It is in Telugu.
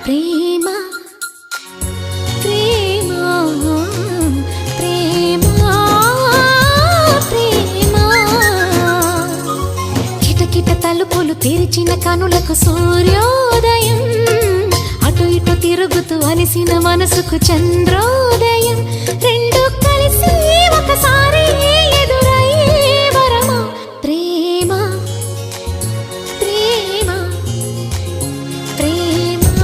ప్రేమ ప్రేమ ప్రేమ ప్రేమ కిటకిట తలుపులు తెరిచిన కనులకు సూర్యోదయం అటు ఇటు తిరుగుతూ అలిసిన మనసుకు చంద్రోదయం